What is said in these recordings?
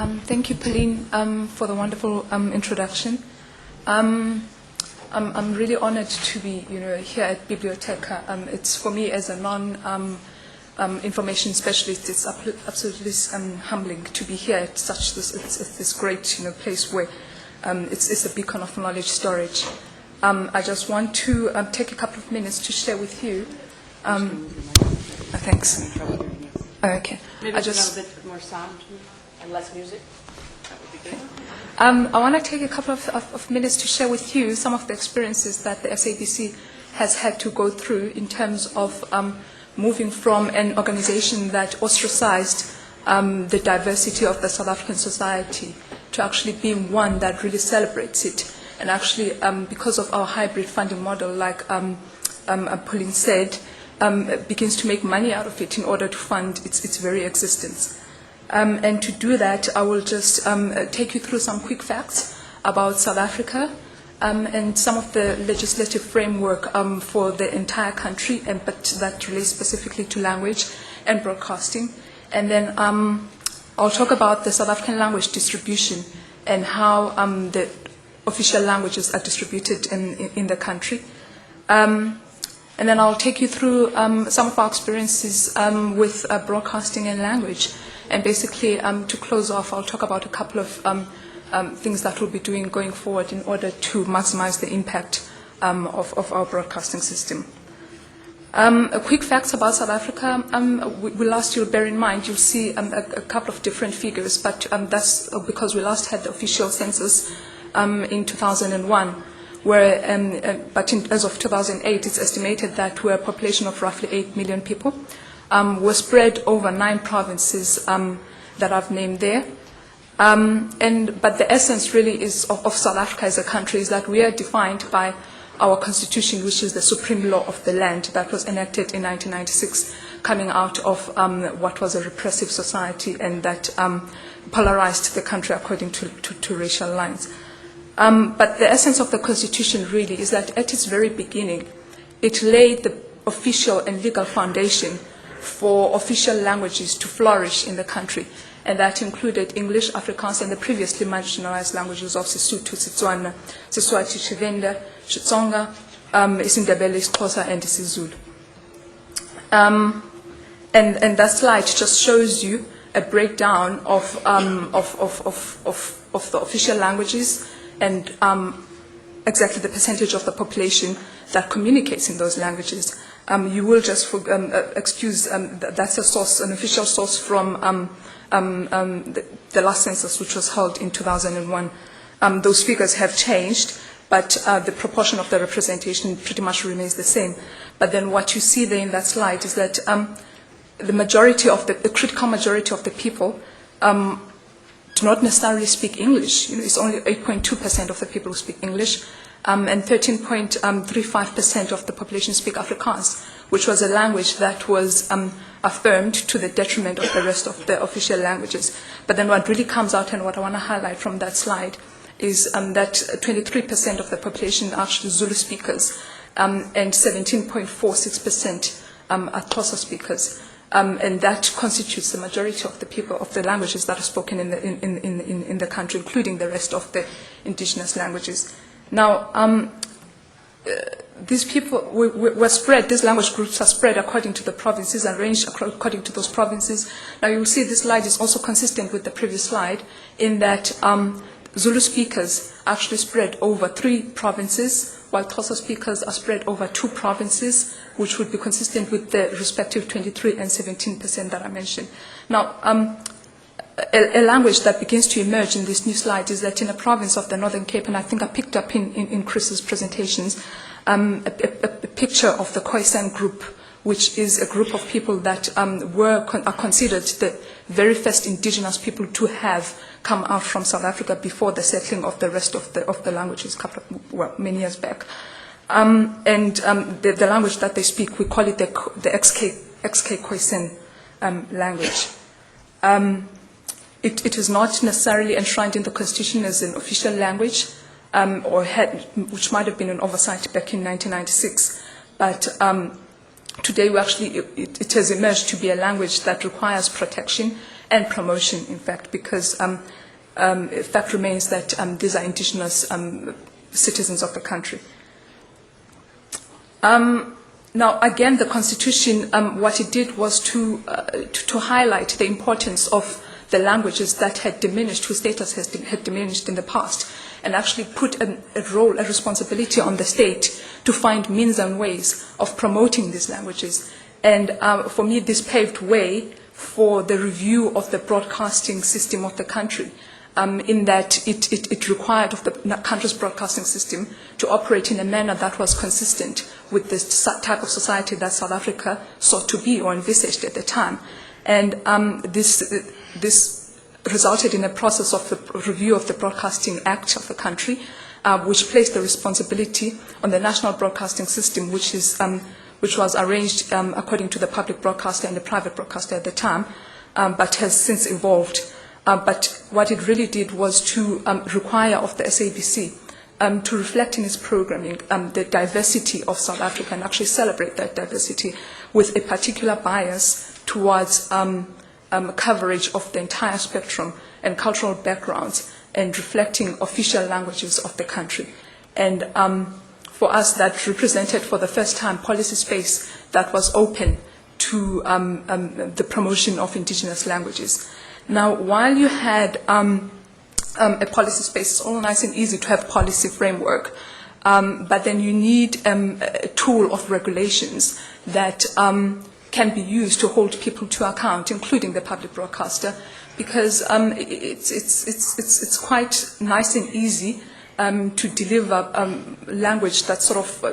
Thank you, Pauline, for the wonderful introduction. I'm really honored to be, here at Biblioteca. It's for me as a non-information specialist. It's absolutely humbling to be here at this great, place where it's a beacon of knowledge storage. I just want to take a couple of minutes to share with you. Thanks. Okay. Maybe a little bit more sound and less music. That would be good. I want to take a couple of minutes to share with you some of the experiences that the SABC has had to go through in terms of moving from an organization that ostracized the diversity of the South African society to actually being one that really celebrates it. And actually, because of our hybrid funding model, like Pauline said, begins to make money out of it in order to fund its very existence. And to do that, I will just take you through some quick facts about South Africa and some of the legislative framework for the entire country, but that relates specifically to language and broadcasting. And then I'll talk about the South African language distribution and how the official languages are distributed in the country. And then I'll take you through some of our experiences with broadcasting and language. And basically, to close off, I'll talk about a couple of things that we'll be doing going forward in order to maximize the impact of our broadcasting system. A quick facts about South Africa. We last, you'll bear in mind, you'll see a couple of different figures, but that's because we last had the official census in 2001. But as of 2008, it's estimated that we're a population of roughly 8 million people. We're spread over 9 provinces that I've named there. But the essence really is of South Africa as a country is that we are defined by our constitution, which is the supreme law of the land that was enacted in 1996, coming out of what was a repressive society and that polarized the country according to racial lines. But the essence of the Constitution really is that at its very beginning, it laid the official and legal foundation for official languages to flourish in the country. And that included English, Afrikaans, and the previously marginalized languages of Sesotho, Setswana, Seswati, Tshivenda, Xitsonga, isiNdebele, isiXhosa, and isiZulu. And that slide just shows you a breakdown of the official languages and exactly the percentage of the population that communicates in those languages. You will just excuse, that's a source, an official source from the last census, which was held in 2001. Those figures have changed, but the proportion of the representation pretty much remains the same. But then what you see there in that slide is that the majority of the critical majority of the people do not necessarily speak English. It's only 8.2% of the people who speak English, and 13.35% of the population speak Afrikaans, which was a language that was affirmed to the detriment of the rest of the official languages. But then what really comes out and what I want to highlight from that slide is that 23% of the population are actually Zulu speakers, and 17.46% are Xhosa speakers. And that constitutes the majority of the people of the languages that are spoken in the country, including the rest of the indigenous languages. Now, these people were spread, these language groups are spread according to the provinces and arranged according to those provinces. Now, you'll see this slide is also consistent with the previous slide in that Zulu speakers actually spread over 3 provinces, while Xhosa speakers are spread over 2 provinces, which would be consistent with the respective 23 and 17% that I mentioned. Now, a language that begins to emerge in this new slide is that in a province of the Northern Cape, and I think I picked up in Chris's presentations, a picture of the Khoisan group, which is a group of people that are considered the very first indigenous people to have come out from South Africa before the settling of the rest of the languages many years back. The language that they speak, we call it the XK Khoisan language. It is not necessarily enshrined in the Constitution as an official language, which might have been an oversight back in 1996, but today, it has emerged to be a language that requires protection and promotion, in fact, because the fact remains that these are indigenous citizens of the country. Now, again, the Constitution, what it did was to highlight the importance of the languages that had diminished, whose status had diminished in the past, and actually put a role, a responsibility on the state to find means and ways of promoting these languages. And for me, this paved way for the review of the broadcasting system of the country, in that it required of the country's broadcasting system to operate in a manner that was consistent with this type of society that South Africa sought to be or envisaged at the time. And this resulted in a process of the review of the Broadcasting Act of the country, which placed the responsibility on the national broadcasting system, which was arranged according to the public broadcaster and the private broadcaster at the time, but has since evolved. But what it really did was to require of the SABC to reflect in its programming the diversity of South Africa and actually celebrate that diversity with a particular bias towards coverage of the entire spectrum and cultural backgrounds and reflecting official languages of the country. And for us, that represented for the first time policy space that was open to the promotion of indigenous languages. Now, while you had a policy space, it's all nice and easy to have policy framework, but then you need a tool of regulations that can be used to hold people to account, including the public broadcaster, because it's quite nice and easy to deliver language that sort of,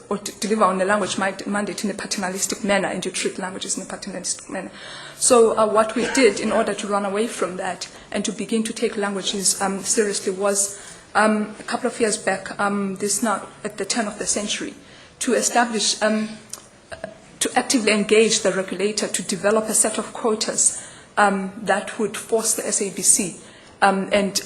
or to deliver on a language mandate in a paternalistic manner, and you treat languages in a paternalistic manner. So what we did in order to run away from that and to begin to take languages seriously was a couple of years back, this now at the turn of the century, to establish, to actively engage the regulator to develop a set of quotas that would force the SABC and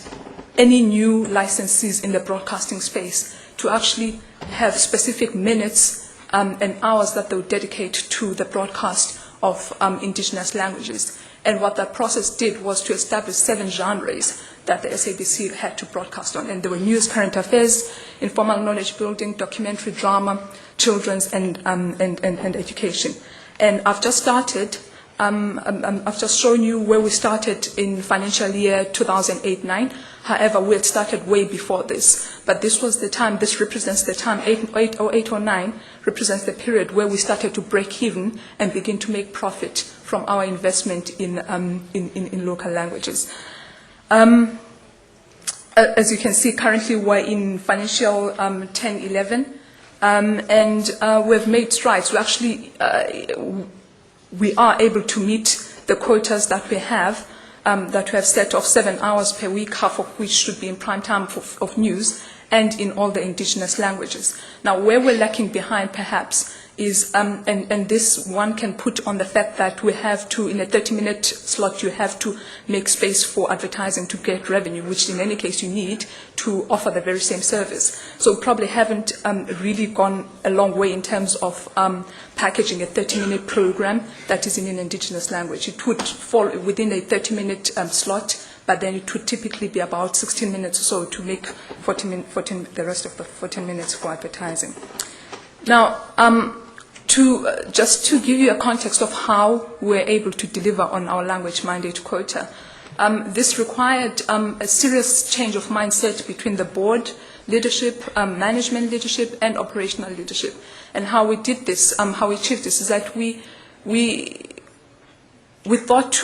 any new licensees in the broadcasting space to actually have specific minutes and hours that they would dedicate to the broadcast of indigenous languages. And what that process did was to establish 7 genres that the SABC had to broadcast on. And there were news, current affairs, informal knowledge building, documentary drama, children's, and education. And I've just started, I've just shown you where we started in financial year 2008-9. However, we had started way before this. But this was the time, this represents the time, 809 represents the period where we started to break even and begin to make profit from our investment in local languages. As you can see, currently we're in financial 10-11, and we've made strides. We actually, we are able to meet the quotas that we have set of 7 hours per week, half of which should be in prime time of news, and in all the indigenous languages. Now, where we're lacking behind, perhaps, is, and this one can put on the fact that we have to, in a 30-minute slot, you have to make space for advertising to get revenue, which in any case you need to offer the very same service. So we probably haven't really gone a long way in terms of packaging a 30-minute program that is in an indigenous language. It would fall within a 30-minute slot, but then it would typically be about 16 minutes or so to make the rest of the 14 minutes for advertising. Now, just to give you a context of how we're able to deliver on our language mandate quota, this required a serious change of mindset between the board leadership, management leadership, and operational leadership. And how we did this, how we achieved this, is that we thought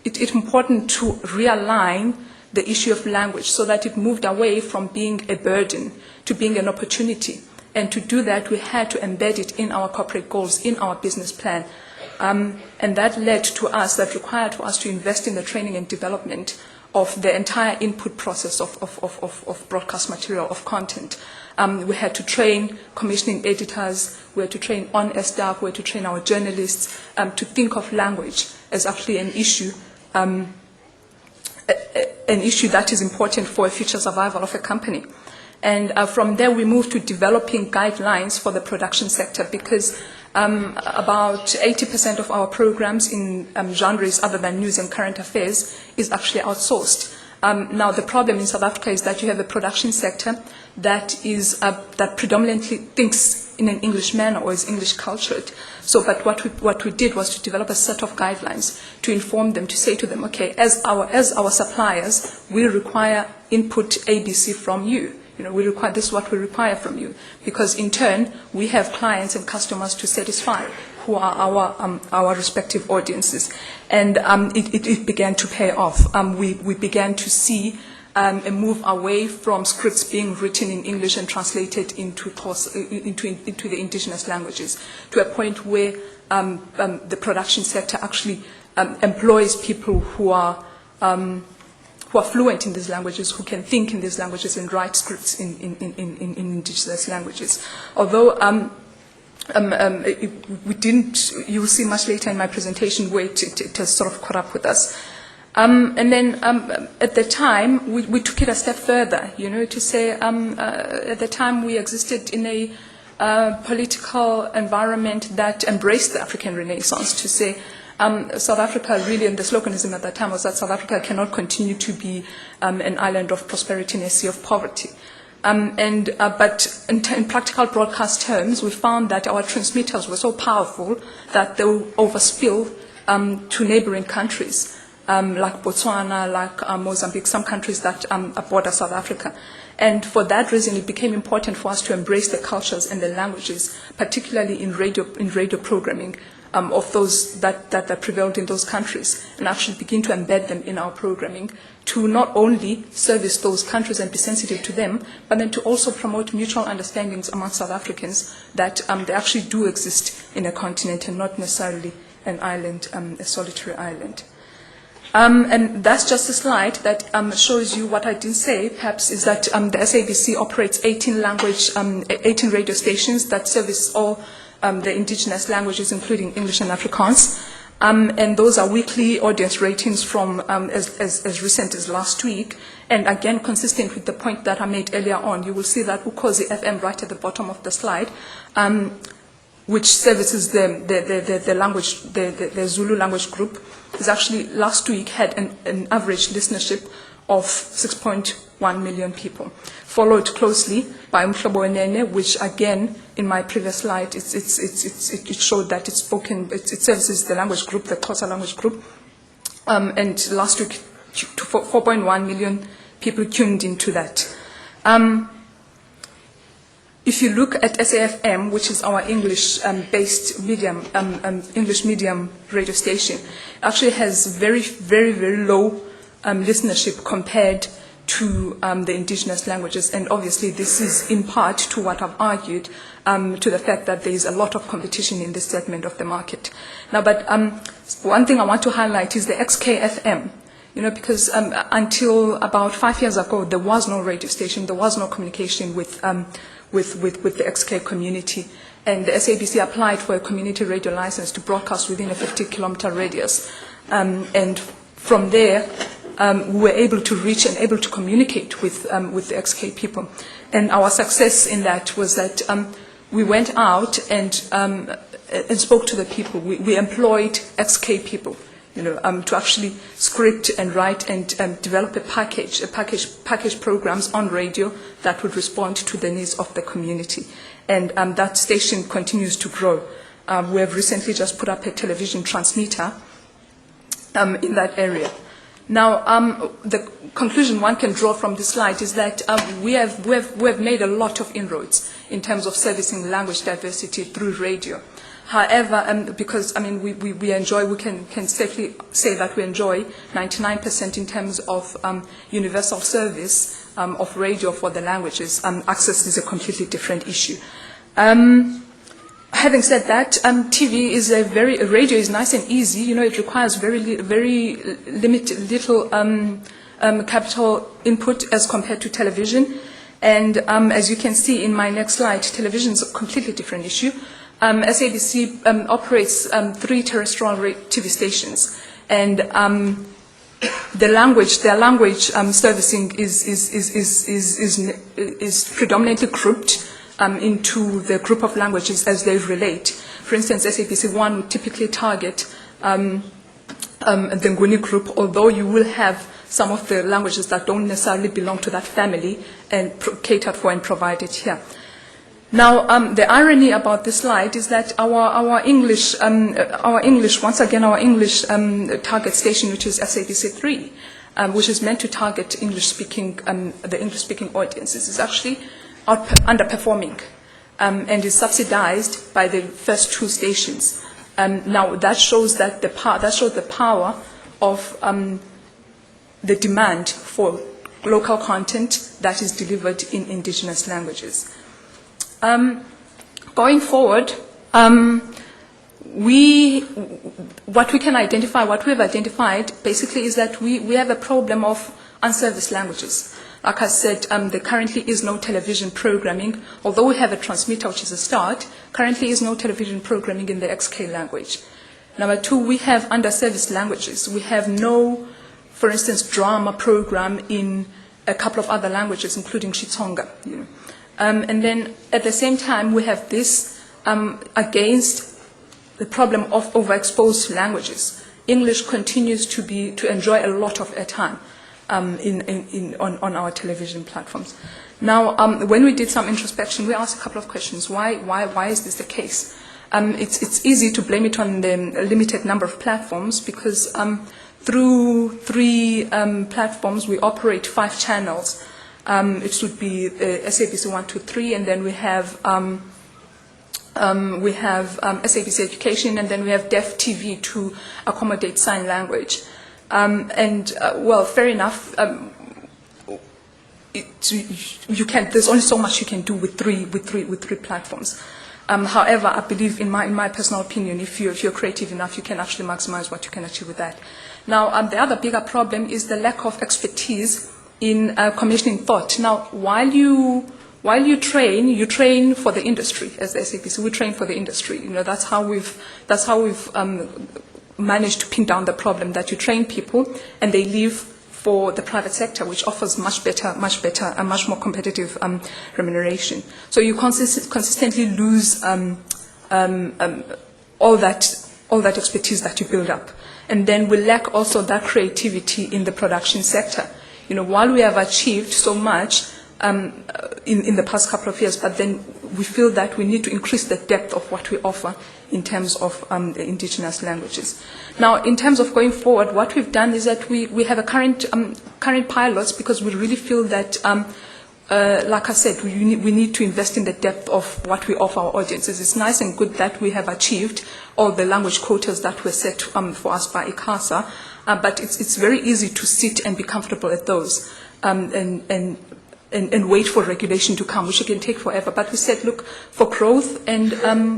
it's important to realign the issue of language so that it moved away from being a burden to being an opportunity. And to do that, we had to embed it in our corporate goals, in our business plan. And that led to us, that required for us to invest in the training and development of the entire input process of broadcast material, of content. We had to train commissioning editors, we had to train on-air staff, we had to train our journalists to think of language as actually an issue that is important for a future survival of a company. And from there, we moved to developing guidelines for the production sector, because about 80% of our programs in genres other than news and current affairs is actually outsourced. Now, the problem in South Africa is that you have a production sector that is that predominantly thinks in an English manner or is English cultured. So, but what we did was to develop a set of guidelines to inform them, to say to them, okay, as our suppliers, we require input ABC from you. This is what we require from you, because in turn we have clients and customers to satisfy, who are our respective audiences, and it began to pay off. We began to see a move away from scripts being written in English and translated into the indigenous languages, to a point where the production sector actually employs people who are fluent in these languages, who can think in these languages and write scripts in indigenous languages. Although we didn't, you will see much later in my presentation where it has sort of caught up with us. And then at the time, we took it a step further, to say at the time we existed in a political environment that embraced the African Renaissance, to say South Africa really, and the sloganism at that time was that South Africa cannot continue to be an island of prosperity in a sea of poverty. But in practical broadcast terms, we found that our transmitters were so powerful that they would overspill to neighboring countries, like Botswana, like Mozambique, some countries that border South Africa. And for that reason, it became important for us to embrace the cultures and the languages, particularly in radio programming, of those that prevailed in those countries, and actually begin to embed them in our programming, to not only service those countries and be sensitive to them, but then to also promote mutual understandings among South Africans that they actually do exist in a continent and not necessarily an island, a solitary island. And that's just a slide that shows you what I didn't say, perhaps, is that the SABC operates 18 radio stations that service all the indigenous languages, including English and Afrikaans. And those are weekly audience ratings from as recent as last week. And again, consistent with the point that I made earlier on, you will see that Ukozi FM right at the bottom of the slide, which services the language, the Zulu language group, is actually last week had an average listenership of 6.1 million people, followed closely by Umhlobo Wenene, which again, in my previous slide, it showed that it services the language group, the Xhosa language group, and last week 4.1 million people tuned into that. If you look at SAFM, which is our English-based medium, English medium radio station, actually has very, very, very low listenership compared to the indigenous languages. And obviously this is in part to what I've argued, to the fact that there is a lot of competition in this segment of the market. Now, but one thing I want to highlight is the XKFM. Because until about 5 years ago, there was no radio station, there was no communication with the XK community. And the SABC applied for a community radio license to broadcast within a 50-kilometer radius. And from there, we were able to reach and able to communicate with the XK people. And our success in that was that we went out and spoke to the people. We employed XK people, to actually script and write and develop a package programs on radio that would respond to the needs of the community. And that station continues to grow. We have recently just put up a television transmitter in that area. Now, the conclusion one can draw from this slide is that we have made a lot of inroads in terms of servicing language diversity through radio. However, because we can safely say that we enjoy 99% in terms of universal service of radio for the languages. Access is a completely different issue. Having said that, radio is nice and easy. It requires very little capital input as compared to television. And as you can see in my next slide, television is a completely different issue. SABC operates 3 terrestrial TV stations, and their language servicing is predominantly grouped. into the group of languages as they relate. For instance, SABC 1 would typically target the Nguni group, although you will have some of the languages that don't necessarily belong to that family and catered for and provided here. Now, the irony about this slide is that our English target station, which is SABC 3, which is meant to target the English-speaking audiences, is actually underperforming and is subsidized by the first two stations. Now, that shows that the power of the demand for local content that is delivered in indigenous languages. Going forward, what we have identified basically is that we have a problem of unserviced languages. Like I said, there currently is no television programming, although we have a transmitter, which is a start. Currently is no television programming in the XK language. Number two, we have underserviced languages. We have no, for instance, drama program in a couple of other languages, including Xitsonga. And then at the same time, we have this against the problem of overexposed languages. English continues to enjoy a lot of airtime on our television platforms. Now, when we did some introspection, we asked a couple of questions. Why is this the case? It's easy to blame it on the limited number of platforms because through 3 platforms, we operate 5 channels. It should be SABC 1, 2, 3, and then we have SABC Education, and then we have Deaf TV to accommodate sign language. Well, fair enough. There's only so much you can do with three platforms. However, I believe, in my personal opinion, if you're creative enough, you can actually maximize what you can achieve with that. Now, the other bigger problem is the lack of expertise in commissioning thought. Now, while you train for the industry as the SABC. We train for the industry. That's how we've managed to pin down the problem, that you train people and they leave for the private sector, which offers much better and much more competitive remuneration. So you consistently lose all that expertise that you build up. And then we lack also that creativity in the production sector. While we have achieved so much in the past couple of years, but then we feel that we need to increase the depth of what we offer in terms of the indigenous languages. Now, in terms of going forward, what we've done is that we have a current pilots, because we really feel that, like I said, we need to invest in the depth of what we offer our audiences. It's nice and good that we have achieved all the language quotas that were set for us by ICASA, but it's very easy to sit and be comfortable at those and wait for regulation to come, which can take forever. But we said, look, for growth and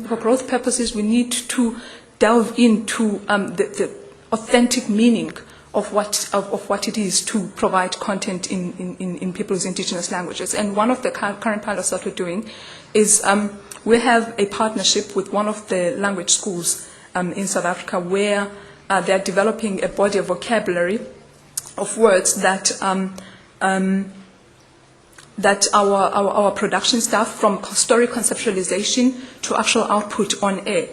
for growth purposes, we need to delve into the authentic meaning of what it is to provide content in people's indigenous languages. And one of the current pilots that we're doing is we have a partnership with one of the language schools in South Africa, where they're developing a body of vocabulary of words that that our production staff, from story conceptualization to actual output on air,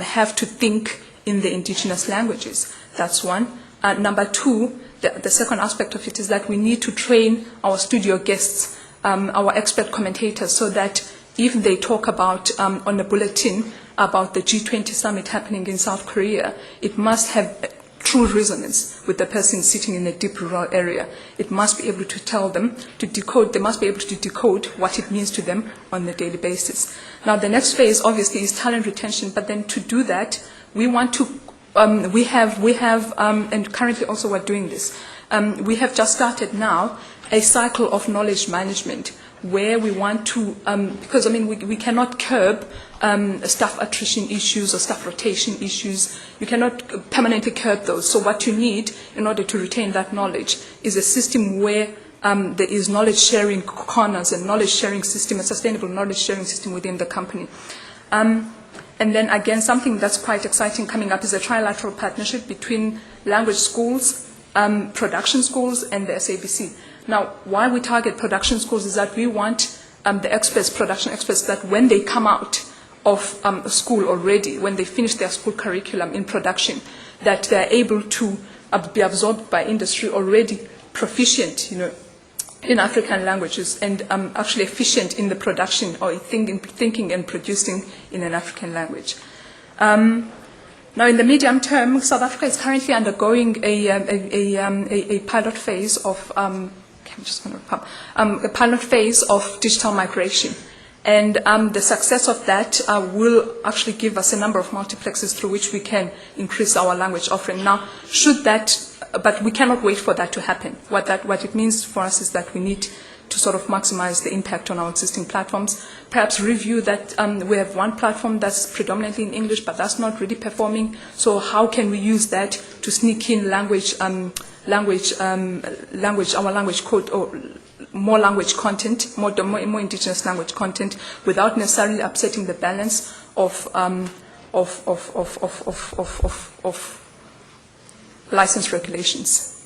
have to think in the indigenous languages. That's one. Number two, the second aspect of it is that we need to train our studio guests, our expert commentators, so that if they talk about on the bulletin about the G20 summit happening in South Korea, it must have true resonance with the person sitting in a deep rural area. It must be able to tell them, to decode, they must be able to decode what it means to them on a daily basis. Now, the next phase, obviously, is talent retention, but then to do that, we want to, we have, and currently also we're doing this, we have just started now a cycle of knowledge management, where we want to, because we cannot curb staff attrition issues or staff rotation issues. You cannot permanently curb those. So what you need in order to retain that knowledge is a system where there is knowledge sharing corners and knowledge sharing system, a sustainable knowledge sharing system within the company. And then again, something that's quite exciting coming up is a trilateral partnership between language schools, production schools, and the SABC. Now, why we target production schools is that we want the experts, production experts, that when they come out of school already, when they finish their school curriculum in production, that they're able to be absorbed by industry already proficient, in African languages and actually efficient in the production or thinking and producing in an African language. Now, in the medium term, South Africa is currently undergoing a pilot phase of a pilot phase of digital migration. And the success of that will actually give us a number of multiplexes through which we can increase our language offering. Now, but we cannot wait for that to happen. What it means for us is that we need to sort of maximize the impact on our existing platforms. Perhaps review that we have one platform that's predominantly in English, but that's not really performing. So how can we use that to sneak in our language code or more language content, more indigenous language content, without necessarily upsetting the balance of license regulations.